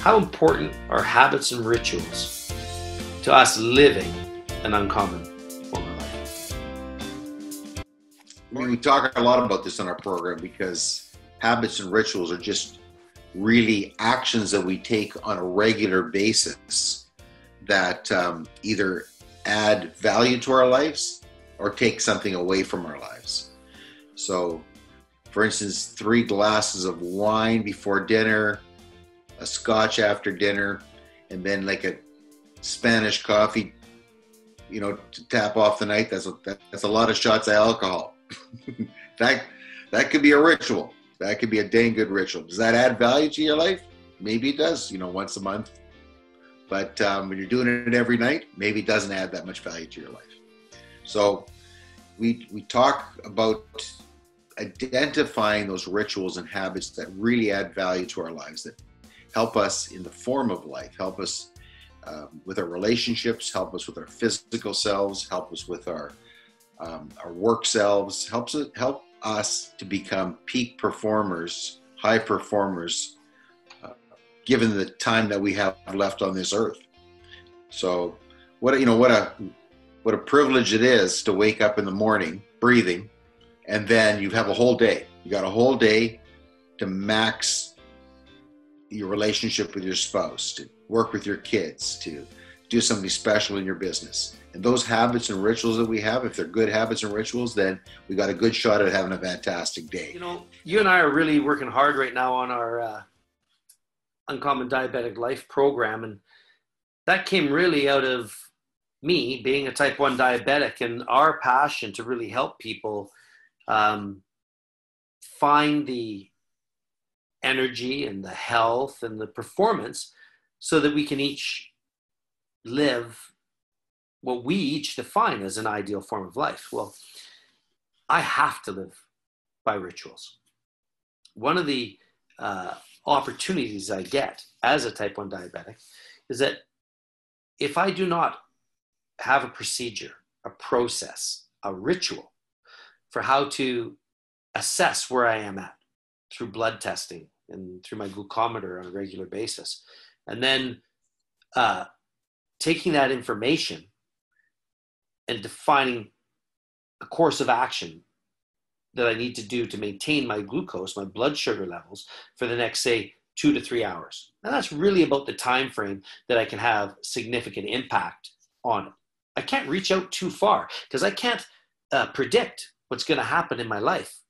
How important are habits and rituals to us living an uncommon form of life? I mean, we talk a lot about this on our program because habits and rituals are just really actions that we take on a regular basis that either add value to our lives or take something away from our lives. So, for instance, 3 glasses of wine before dinner, a scotch after dinner, and then like a Spanish coffee, to tap off the night. That's a lot of shots of alcohol. that could be a ritual. That could be a dang good ritual. Does that add value to your life? Maybe it does, once a month. But when you're doing it every night, maybe it doesn't add that much value to your life. So we talk about identifying those rituals and habits that really add value to our lives, that help us in the form of life, help us with our relationships, help us with our physical selves, help us with our work selves, help us to become peak performers, high performers, given the time that we have left on this earth. So what a privilege it is to wake up in the morning breathing, and then you have a whole day. You got a whole day to max your relationship with your spouse, to work with your kids, to do something special in your business. And those habits and rituals that we have, if they're good habits and rituals, then we got a good shot at having a fantastic day. You and I are really working hard right now on our Uncommon Diabetic Life program. And that came really out of me being a type 1 diabetic and our passion to really help people find the energy and the health and the performance so that we can each live what we each define as an ideal form of life. Well, I have to live by rituals. One of the opportunities I get as a type 1 diabetic is that if I do not have a procedure, a process, a ritual for how to assess where I am at through blood testing and through my glucometer on a regular basis, and then taking that information and defining a course of action that I need to do to maintain my glucose, my blood sugar levels for the next, say, 2 to 3 hours. And that's really about the time frame that I can have significant impact on it. I can't reach out too far because I can't predict what's going to happen in my life,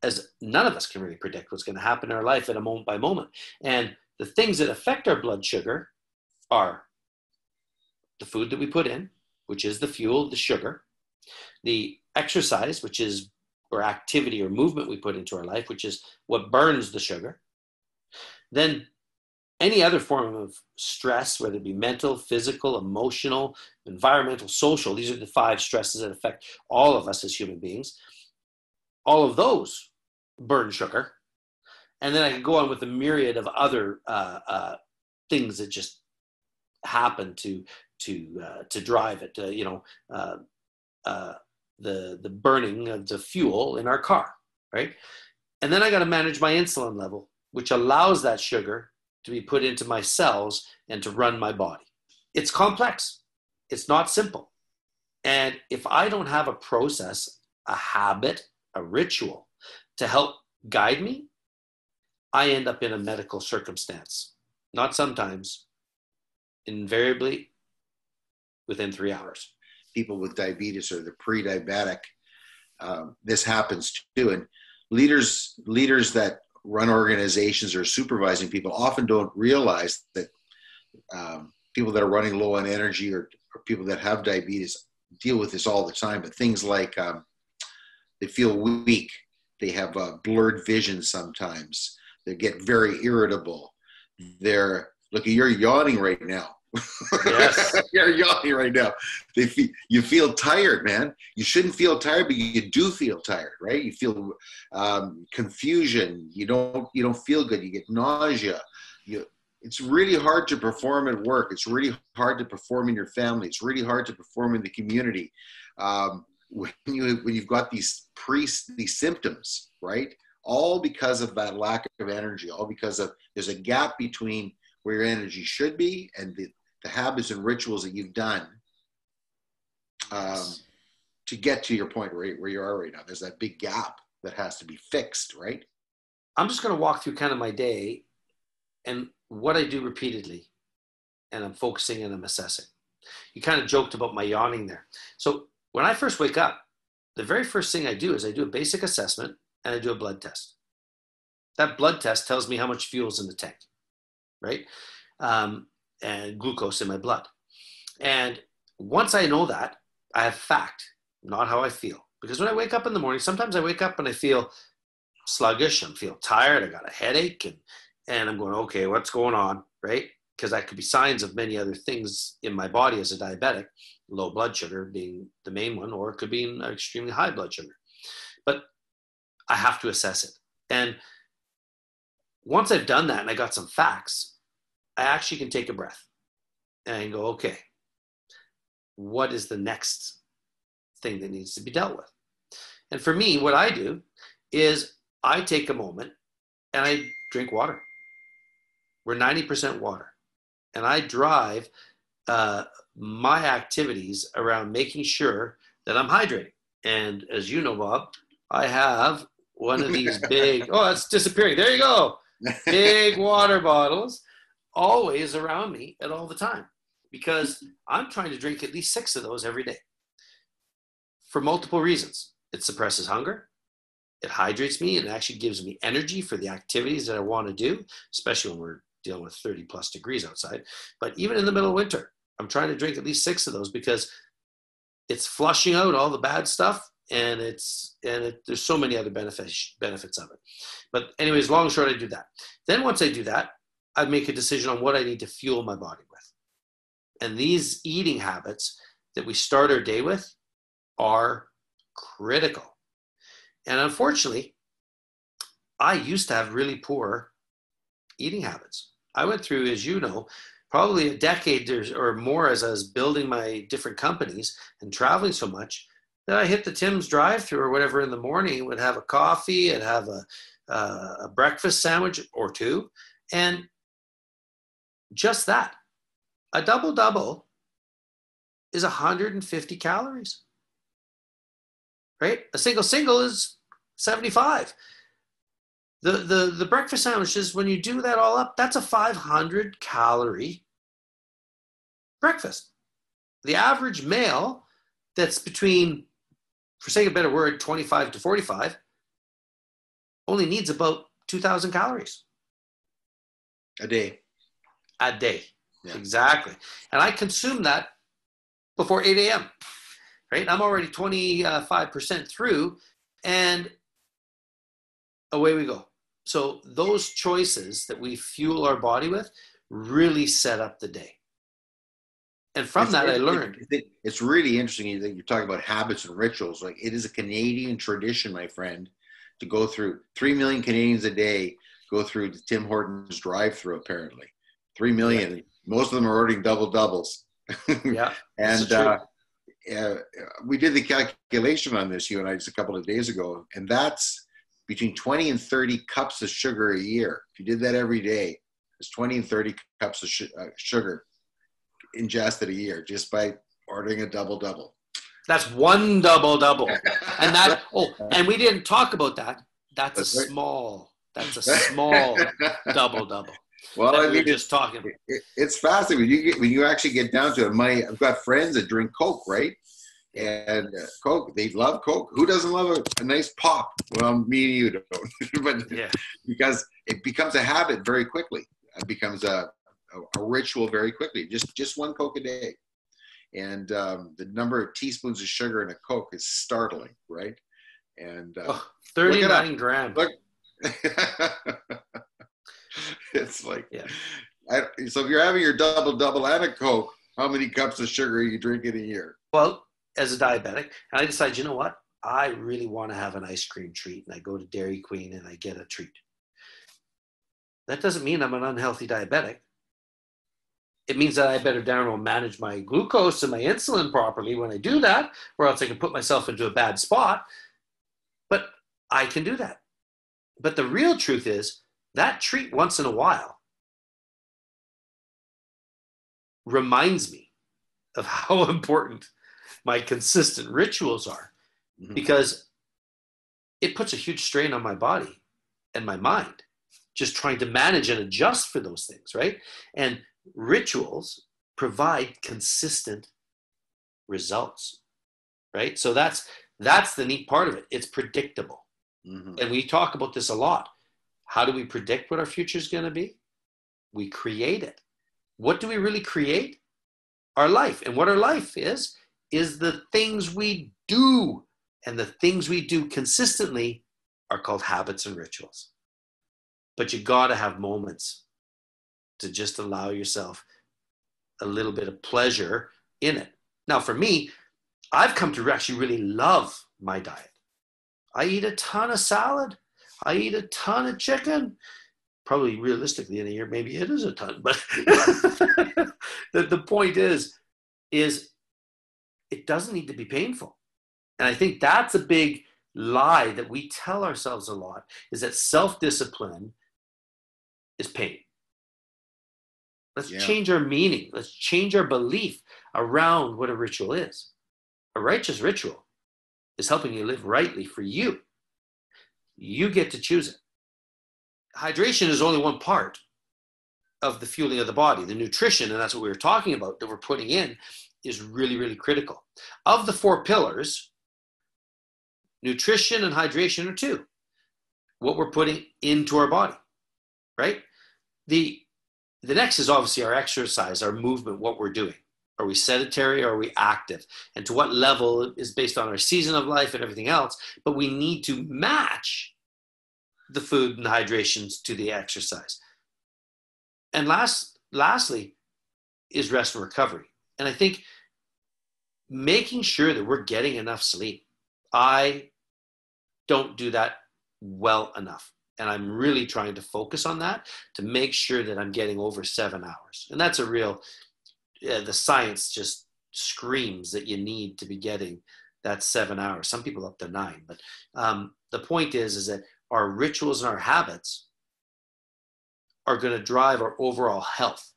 as none of us can really predict what's going to happen in our life at a moment by moment. And the things that affect our blood sugar are the food that we put in, which is the fuel, the sugar, the exercise, which is, or activity or movement we put into our life, which is what burns the sugar. Then any other form of stress, whether it be mental, physical, emotional, environmental, social, these are the 5 stresses that affect all of us as human beings. All of those burn sugar. And then I can go on with a myriad of other things that just happen to drive it, the burning of the fuel in our car, right? And then I got to manage my insulin level, which allows that sugar to be put into my cells and to run my body. It's complex. It's not simple. And if I don't have a process, a habit, a ritual to help guide me, I end up in a medical circumstance. Not sometimes, invariably within 3 hours. People with diabetes or the pre-diabetic, this happens too. And leaders that run organizations or supervising people often don't realize that people that are running low on energy or people that have diabetes deal with this all the time. But things like they feel weak, they have blurred vision sometimes, they get very irritable. Look, you're yawning right now. Yes. You're yawning right now. You feel tired, man. You shouldn't feel tired, but you do feel tired, right? You feel confusion. You don't feel good. You get nausea. It's really hard to perform at work. It's really hard to perform in your family. It's really hard to perform in the community when you've got these symptoms, right? All because of that lack of energy. All because of there's a gap between where your energy should be, and the habits and rituals that you've done to get to your point where you are right now. There's that big gap that has to be fixed, right? I'm just going to walk through kind of my day and what I do repeatedly, and I'm focusing and I'm assessing. You kind of joked about my yawning there. So when I first wake up, the very first thing I do is I do a basic assessment and I do a blood test. That blood test tells me how much fuel's in the tank, right? And glucose in my blood. And once I know that, I have fact, not how I feel. Because when I wake up in the morning, sometimes I wake up and I feel sluggish, I feel tired, I got a headache, and I'm going, okay, what's going on, right? Because that could be signs of many other things in my body as a diabetic, low blood sugar being the main one, or it could be an extremely high blood sugar. But I have to assess it. And once I've done that and I got some facts, I actually can take a breath and I can go, okay, what is the next thing that needs to be dealt with? And for me, what I do is I take a moment and I drink water. We're 90% water. And I drive my activities around making sure that I'm hydrating. And as you know, Bob, I have one of these big, oh, it's disappearing. There you go. Big water bottles always around me at all the time, because I'm trying to drink at least 6 of those every day for multiple reasons. It suppresses hunger. It hydrates me and actually gives me energy for the activities that I want to do, especially when we're dealing with 30 plus degrees outside. But even in the middle of winter, I'm trying to drink at least 6 of those because it's flushing out all the bad stuff, and there's so many other benefits of it. But anyways, long and short, I do that. Then once I do that, I make a decision on what I need to fuel my body with. And these eating habits that we start our day with are critical. And unfortunately, I used to have really poor eating habits. I went through, as you know, probably a decade or more as I was building my different companies and traveling so much that I hit the Tim's drive-thru or whatever in the morning, would have a coffee and have a breakfast sandwich or 2. And just that, a double-double is 150 calories, right? A single is 75. The breakfast sandwiches, when you do that all up, that's a 500 calorie breakfast. The average male that's between, for sake of a better word, 25 to 45, only needs about 2,000 calories. A day. A day. Yeah. Exactly. And I consume that before 8 a.m., right? I'm already 25% through, and away we go. So those choices that we fuel our body with really set up the day. And from that, I learned. It's really interesting that you're talking about habits and rituals. Like, it is a Canadian tradition, my friend, to go through 3 million Canadians a day go through the Tim Hortons drive-through, apparently. 3 million. Yeah. Most of them are ordering doubles. Yeah. And we did the calculation on this, you and I, just a couple of days ago, and that's between 20 and 30 cups of sugar a year. If you did that every day, it's 20 and 30 cups of sugar ingested a year just by ordering a double. That's one double. And and we didn't talk about that. That's a small double. Well, I mean, just talking. It's fascinating when you actually get down to it. I've got friends that drink Coke, right? And Coke, they love Coke. Who doesn't love a nice pop? Well, me and you don't. But yeah, because it becomes a habit very quickly. It becomes a ritual very quickly. Just one Coke a day, and the number of teaspoons of sugar in a Coke is startling, right? And 39 grams. Look. It's like, yeah. So if you're having your double and a Coke, how many cups of sugar are you drinking a year? Well, as a diabetic, and I decide, you know what? I really want to have an ice cream treat, and I go to Dairy Queen and I get a treat. That doesn't mean I'm an unhealthy diabetic. It means that I better manage my glucose and my insulin properly when I do that, or else I can put myself into a bad spot. But I can do that. But the real truth is that treat once in a while reminds me of how important my consistent rituals are, because it puts a huge strain on my body and my mind, just trying to manage and adjust for those things, right? And rituals provide consistent results, right? So that's the neat part of it. It's predictable. And we talk about this a lot. How do we predict what our future is going to be? We create it. What do we really create? Our life. And what our life is the things we do. And the things we do consistently are called habits and rituals. But you got to have moments to just allow yourself a little bit of pleasure in it. Now, for me, I've come to actually really love my diet. I eat a ton of salad. I eat a ton of chicken. Probably realistically in a year, maybe it is a ton. But the point is it doesn't need to be painful. And I think that's a big lie that we tell ourselves a lot, is that self-discipline is pain. Let's change our meaning. Let's change our belief around what a ritual is. A righteous ritual is helping you live rightly for you. You get to choose it. Hydration is only one part of the fueling of the body. The nutrition, and that's what we were talking about, that we're putting in, is really, really critical. Of the 4 pillars, nutrition and hydration are 2. What we're putting into our body, right? The next is obviously our exercise, our movement, what we're doing. Are we sedentary or are we active? And to what level is based on our season of life and everything else. But we need to match the food and hydrations to the exercise. And lastly is rest and recovery. And I think making sure that we're getting enough sleep. I don't do that well enough. And I'm really trying to focus on that to make sure that I'm getting over 7 hours. And that's a real, the science just screams that you need to be getting that 7 hours. Some people up to 9. But the point is that our rituals and our habits are going to drive our overall health.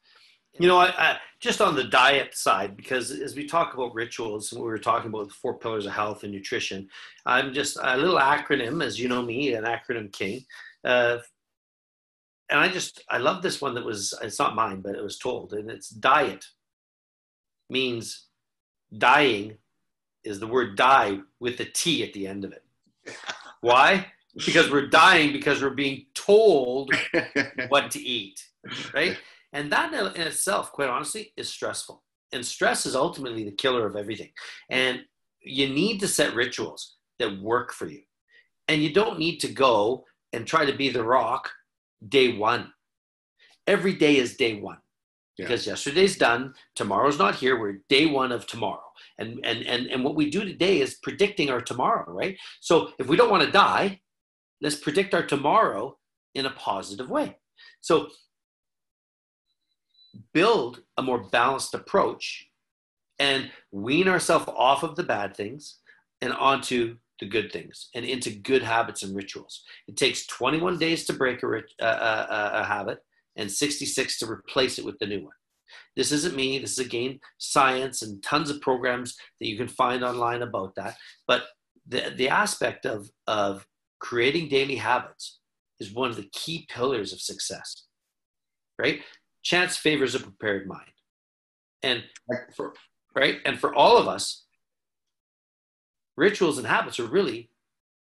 You know, I just on the diet side, because as we talk about rituals, we were talking about the 4 pillars of health and nutrition. I'm just a little acronym, as you know me, an acronym king. And I love this one it's not mine, but it was told, and it's diet. Means dying is the word die with a T at the end of it. Why? Because we're dying because we're being told what to eat, right? And that in itself, quite honestly, is stressful. And stress is ultimately the killer of everything. And you need to set rituals that work for you. And you don't need to go and try to be the rock day one. Every day is day one. Because yesterday's done, tomorrow's not here. We're day one of tomorrow. And what we do today is predicting our tomorrow, right? So if we don't want to die, let's predict our tomorrow in a positive way. So build a more balanced approach and wean ourselves off of the bad things and onto the good things and into good habits and rituals. It takes 21 days to break a habit and 66 to replace it with the new one. This isn't me. This is, again, science and tons of programs that you can find online about that. But the aspect of creating daily habits is one of the key pillars of success, right? Chance favors a prepared mind. And for all of us, rituals and habits are really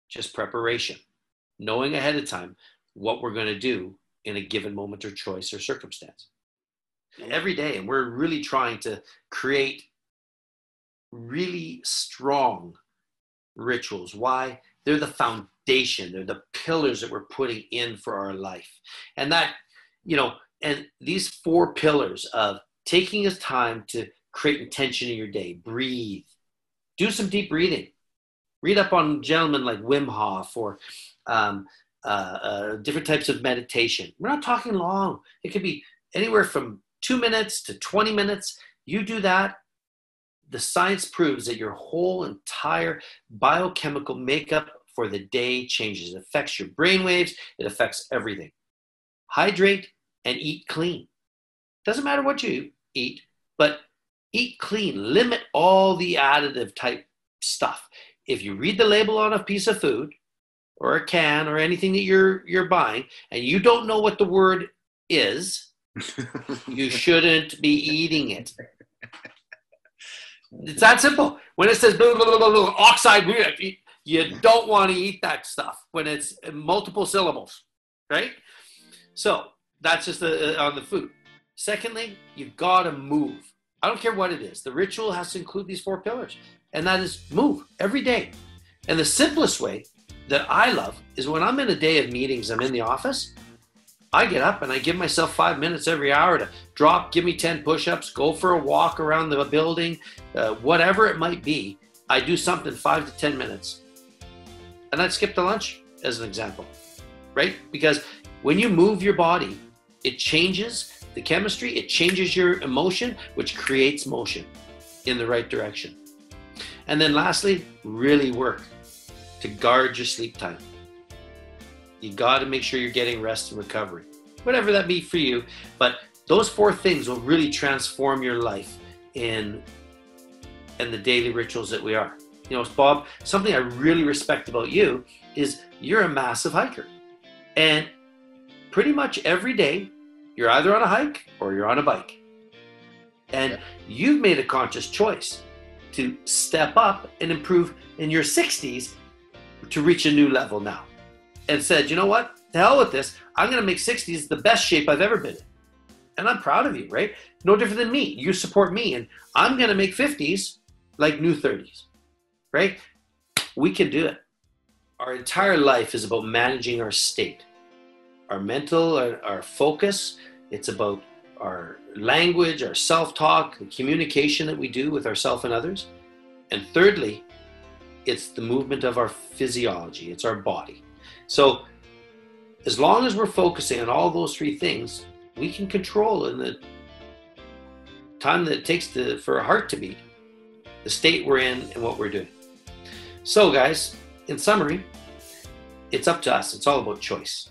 just preparation, knowing ahead of time what we're going to do in a given moment or choice or circumstance. Every day, and we're really trying to create really strong rituals. Why? They're the foundation. They're the pillars that we're putting in for our life. And that, and these 4 pillars of taking us time to create intention in your day, breathe, do some deep breathing, read up on gentlemen like Wim Hof or different types of meditation. We're not talking long. It could be anywhere from 2 minutes to 20 minutes. You do that, the science proves that your whole entire biochemical makeup for the day changes. It affects your brain waves. It affects everything. Hydrate and eat clean. Doesn't matter what you eat. But eat clean, limit all the additive type stuff. If you read the label on a piece of food or a can or anything that you're buying and you don't know what the word is, you shouldn't be eating it. It's that simple. When it says blah, blah, blah, blah, blah, oxide, you don't want to eat that stuff when it's multiple syllables, right? So that's just on the food. Secondly, you've got to move. I don't care what it is. The ritual has to include these 4 pillars, and that is move every day. And the simplest way that I love is when I'm in a day of meetings, I'm in the office, I get up and I give myself 5 minutes every hour to drop, give me 10 push-ups, go for a walk around the building, whatever it might be. I do something 5 to 10 minutes. And I'd skip the lunch as an example, right? Because when you move your body, it changes the chemistry, it changes your emotion, which creates motion in the right direction. And then lastly, really work to guard your sleep time. You got to make sure you're getting rest and recovery, whatever that be for you. But those 4 things will really transform your life in the daily rituals that we are. You know, Bob, something I really respect about you is you're a massive hiker. And pretty much every day, you're either on a hike or you're on a bike. And you've made a conscious choice to step up and improve in your 60s to reach a new level now. And said, you know what? To hell with this. I'm going to make 60s the best shape I've ever been in. And I'm proud of you, right? No different than me. You support me. And I'm going to make 50s like new 30s, right? We can do it. Our entire life is about managing our state, our mental, our focus. It's about our language, our self-talk, the communication that we do with ourselves and others. And thirdly, it's the movement of our physiology. It's our body. So as long as we're focusing on all those 3 things, we can control in the time that it takes for a heart to beat, the state we're in and what we're doing. So guys, in summary, it's up to us. It's all about choice.